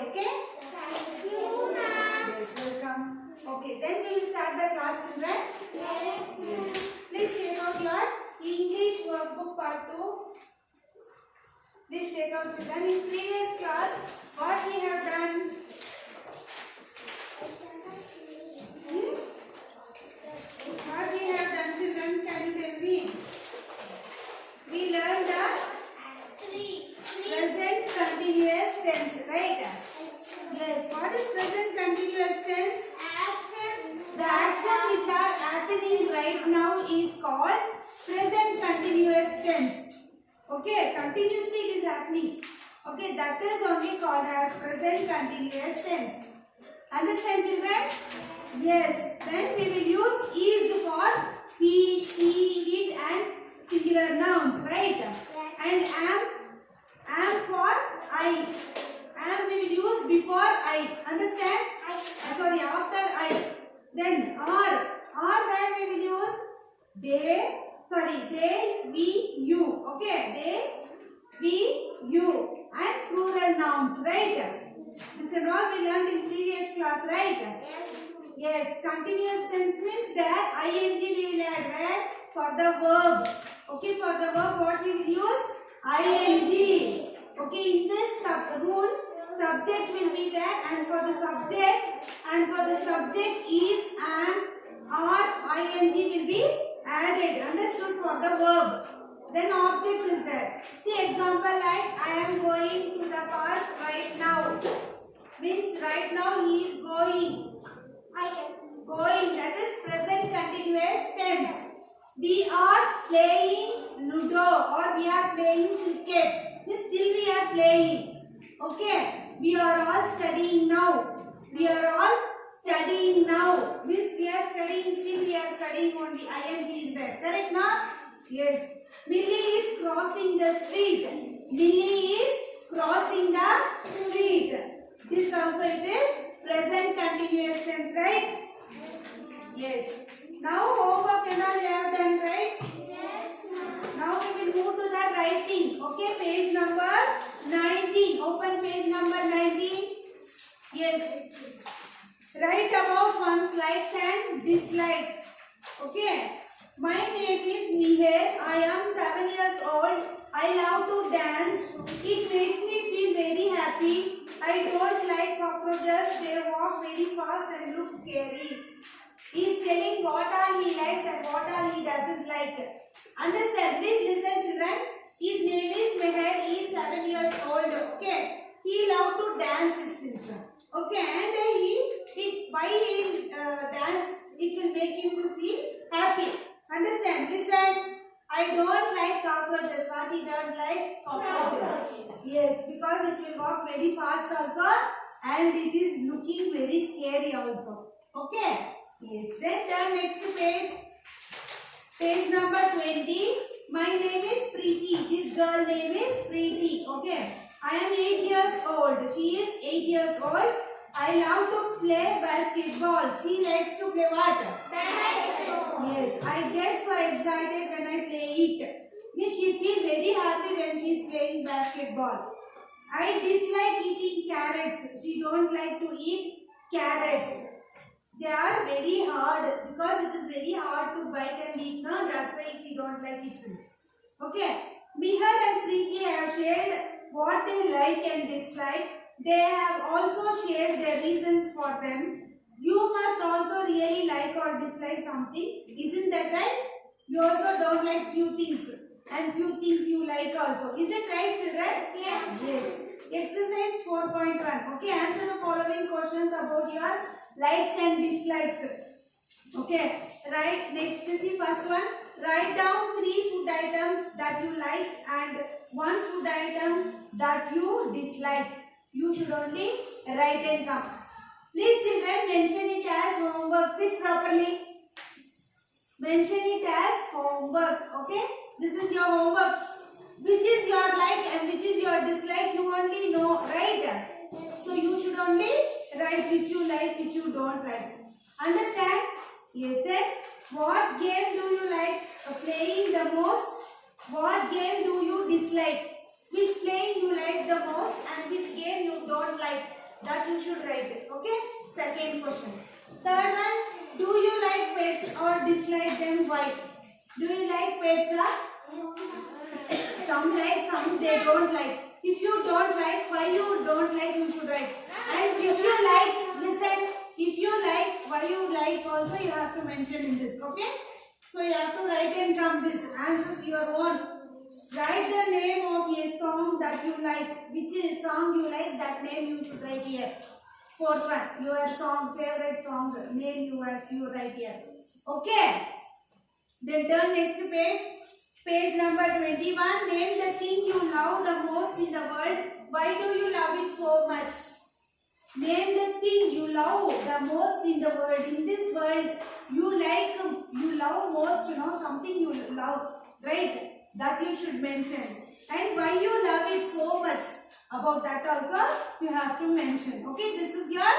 Okay? Thank you, ma'am. Yes, welcome. Okay, then we will start the class, children. Yes. Please take out your English workbook part 2. Please take out, children. In previous class, what we have done? What we have done, children? Can you tell me? We learned the present continuous tense, right? Yes. What is present continuous tense? The action which are happening right now is called present continuous tense. Okay, continuously it is happening. Okay, that is only called as present continuous tense. Understand, children? Yes. Then we will use is for he, she, it and singular nouns, right? And am for I. Am we will use before I. Understand? Sorry, after I. Then or where we will use they, we, you. Okay, they, we, you and plural nouns, right? This and all we learned in previous class, right? Yes, continuous tense means that ing we will add where? For the verb. Okay, for the verb what we will use? Ing. Okay, in this rule, subject will be there and for the subject is am or ing will be added. Understood? For the verb. Then object is there. See example like I am going to the park right now. Means right now he is going. That is present continuous tense. We are playing Ludo or we are playing cricket. Still we are playing. Okay. We are all studying now. We are all studying now. Means we are studying, still we are studying only. Ing is there. Correct now? Yes. Millie is crossing the street. Millie is crossing the street. This also it is present continuous tense, right? Yes. Now homework and all you have done, right? Yes, ma'am. Now we will move to the writing. Okay, page number 19. Open page number 19. Yes. Write about one's likes and dislikes. Okay. My name is Miher. I am 7 years old. I love to dance. It makes me feel very happy. I don't like cockroaches. They walk very fast and look scary. He is telling what all he likes and what all he doesn't like. Understand? Please listen, children. His name is Meher. He is 7 years old. Okay. He loves to dance, it seems. Okay. And by he dance, it will make him to feel happy. Understand? Listen. I don't like cockroaches. What he don't like? Cockroaches. Yes, because it will walk very fast also and it is looking very scary also. Okay. Yes. Then turn next page. Page number 20. My name is Preeti. This girl name is Preeti. Okay. I am 8 years old. She is 8 years old. I love to play basketball. She likes to play what? Basketball. Yes. I get so excited when I play it. Means she feels very happy when she is playing basketball. I dislike eating carrots. She don't like to eat carrots. They are very hard because it is very hard to bite and eat. No? That's why she don't like it. Okay. Mihar and Preeti have shared what they like and dislike. They have also shared their reasons for them. You must also really like or dislike something. Isn't that right? You also don't like few things and few things you like also. Is it right, children? Yes. Yes. Exercise 4.1. Okay. Answer the following questions about your likes and dislikes. Okay. Right. Next see first one. Write down 3 food items that you like and 1 food item that you dislike. You should only write and come. Please children mention it as homework. Sit properly. Mention it as homework. Okay. This is your homework. Which is your like and which is your dislike you only know, right? So you should only write which you like, which you don't like. Understand? Yes. Then what game do you like playing the most? What game do you dislike? Which playing you like the most and which game you don't like? That you should write. Okay. Second question. Third one. Do you like pets or dislike them? Why? Do you like pets? Some like, some they don't like. If you don't like, why you don't like, you should write. And if you like, listen. If you like, why you like also you have to mention in this. Okay. So you have to write and come this answers your own. Write the name of a song that you like. Which is song you like, that name you should write here. Fourth one, your song, favorite song name you write here. Okay. Then turn next page. Page number 21. Name the thing you love the most in the world. Why do you love it so much? Name the thing you love the most in the world. In this world, you love most, something you love, right? That you should mention. And why you love it so much. About that also, you have to mention. Okay, this is your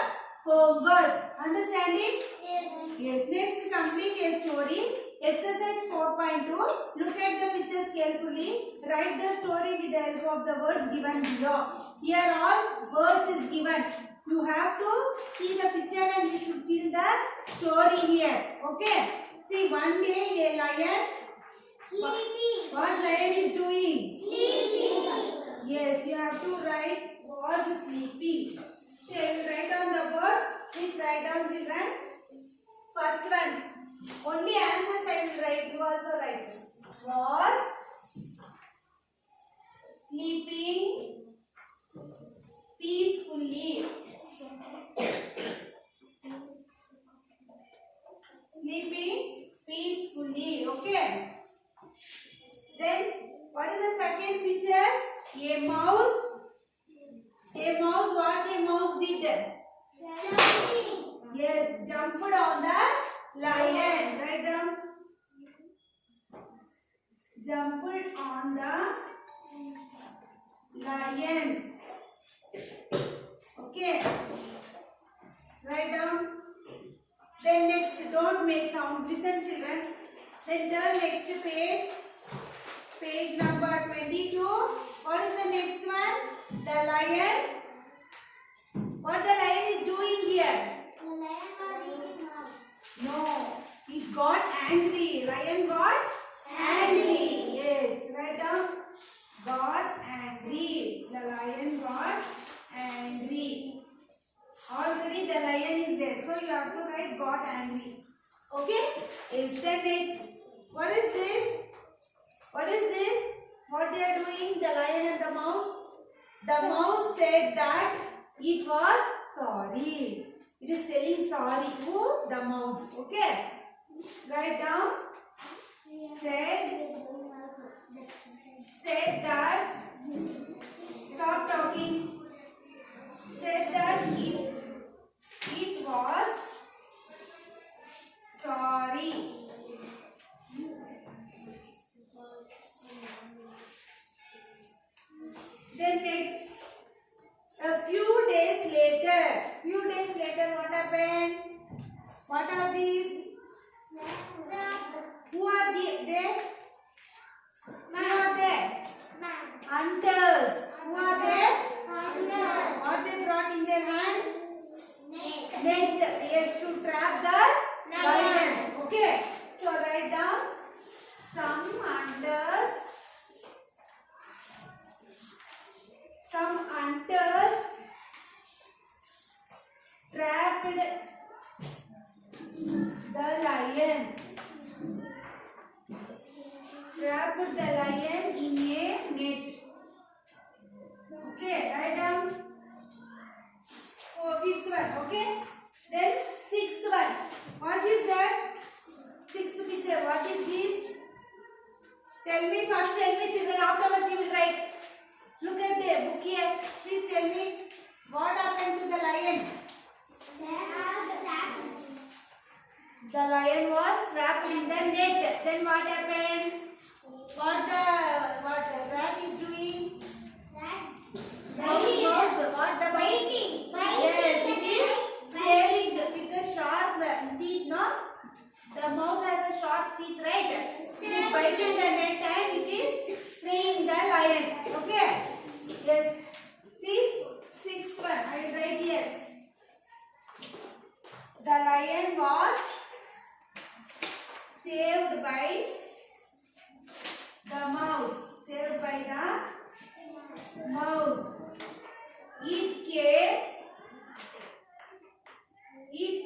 homework. Understanding? Yes. Yes. Next, complete a story. Exercise 4.2. Look at the pictures carefully. Write the story with the help of the words given below. Here all words is given. You have to see the picture and you should fill the story here. Okay. See, one day a lion. Sleepy. What lion is doing? Sleepy. Yes, you have to write was sleeping. So you write on the board. Please write down, children. First one. Only answers I will write. You also write. Was sleeping peacefully. Sleeping peacefully. Okay. Then what is the second picture? A mouse. A mouse. What a mouse did? Jumping. Yes, jumped on the lion. Write down. Jumped on the lion. Okay. Write down. Then next, don't make sound. Listen, children. Then turn next page. Page number 22. What is the next one? The lion. What the lion is doing here? The lion got eaten out. No, he got angry. Lion got angry. Yes, write down. Got angry. The lion got angry. Already the lion is there. So you have to write got angry. Okay? Is the next. What is this? What is this? What they are doing? The lion and the mouse. The mouse said that it was sorry. It is telling sorry. Who? The mouse. Okay. Write down. Said that. Stop talking. Said that it was sorry. Then next, a few days later. Few days later, what happened? What are these? Who are they? Who are they? Hunters. Who are they? What they brought in their hand? Net. Yes, to trap the lion. Okay. So write down. Some hunters. Some hunters trapped the lion. Trapped the lion in a net. Okay, write down. Fifth one. Okay. Then sixth one. What is that? Sixth picture. What is this? Tell me first. Tell me, children. Afterwards, you will write. Look at the book here. Please tell me what happened to the lion. The lion was trapped in the net. Then what happened? What the rat is doing? Mouse knows what the Biting. Yes, it is sailing with the sharp teeth. No, the mouse has a sharp teeth, right? It is biting the net and it is freeing the lion. Okay. Yes. See, sixth one. I will write here.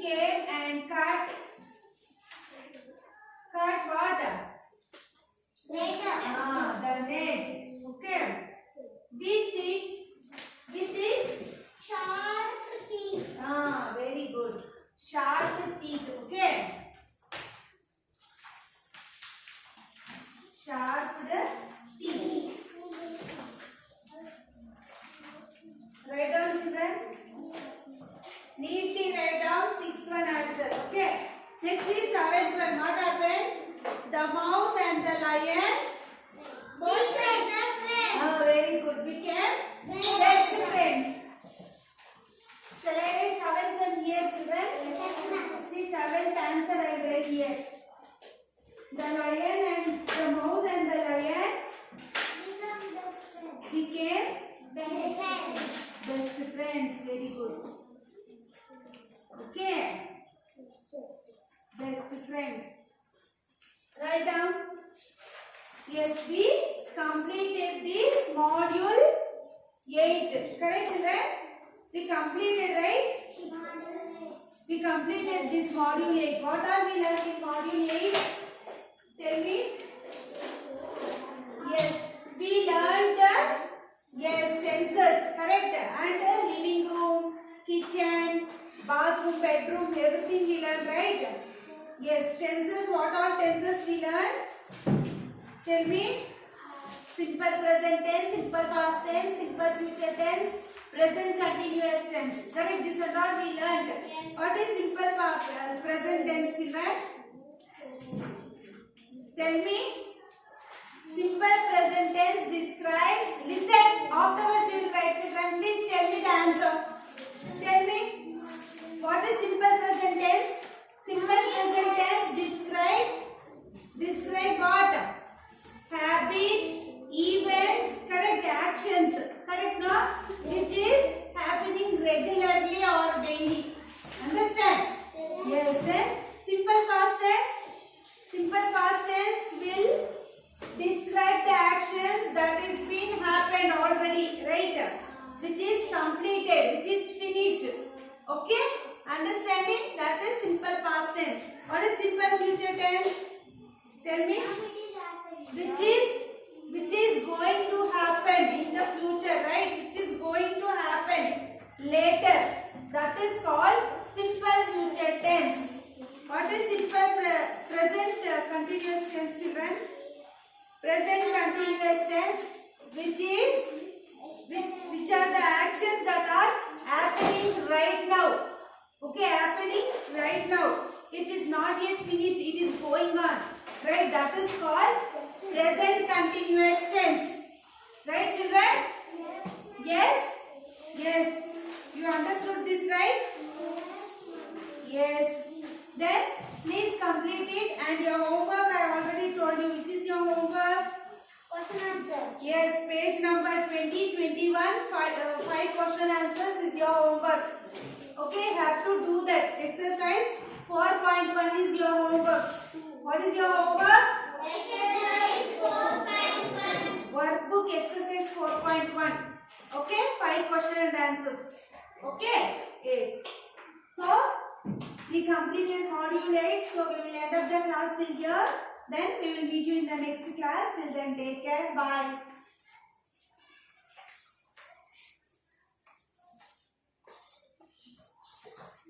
came and cut what? Later. The net. Okay. With its Sharp teeth. very good. Sharp teeth. Okay. Sharp teeth. Write down, children. Neatly write down 6th one answer. Okay. Next is 7th one. What happened? The mouse and the lion Became the friend. very good. Became best friends. Shall I write 7th one here, children? See 7th answer I will write here. The lion and the mouse and the lion Become best friend. became Best friend. best friends. Very good. Okay. Best friends. Write down. Yes, we completed this module 8. Correct, children? We completed, right? We completed this module 8. What are we learned in module 8? Tell me. Yes, we learned the tenses, correct? And the living room, kitchen, bathroom, bedroom, everything we learned, right? Yes, tenses. What all tenses we learned? Tell me. Simple present tense, simple past tense, simple future tense, present continuous tense. Correct? This is all we learned. What is simple present tense, children? Tell me. Simple present tense describes. Listen. Afterwards you will write, children. Please tell me the answer. Tell me. What is simple present tense? Simple present tense describe what? Habits, events, correct, actions, correct, no? Which is happening regularly or daily. Understand? Yes, then simple past tense will describe the actions that is been happened already, right? Which is completed, which is finished. Okay? Understanding? That is simple past tense. What is simple future tense? Tell me. Which is going to happen in the future, right? Which is going to happen later. That is called simple future tense. What is simple present continuous tense, children? Present continuous tense, which are the actions that are happening right now. Okay, happening right now. It is not yet finished. It is going on. Right? That is called present continuous tense. Right, children? Yes? Yes. You understood this, right? Yes. Then, please complete it. And your homework, I already told you. Which is your homework? Question answer. Yes, page number 20, 21. 5 question answers is your homework. Okay, have to do that. Exercise 4.1 is your homework. What is your homework? Exercise 4.1. Workbook exercise 4.1. Okay, 5 question and answers. Okay, yes. So, we completed module 8. So, we will end up the class till here. Then, we will meet you in the next class. Till then, take care. Bye.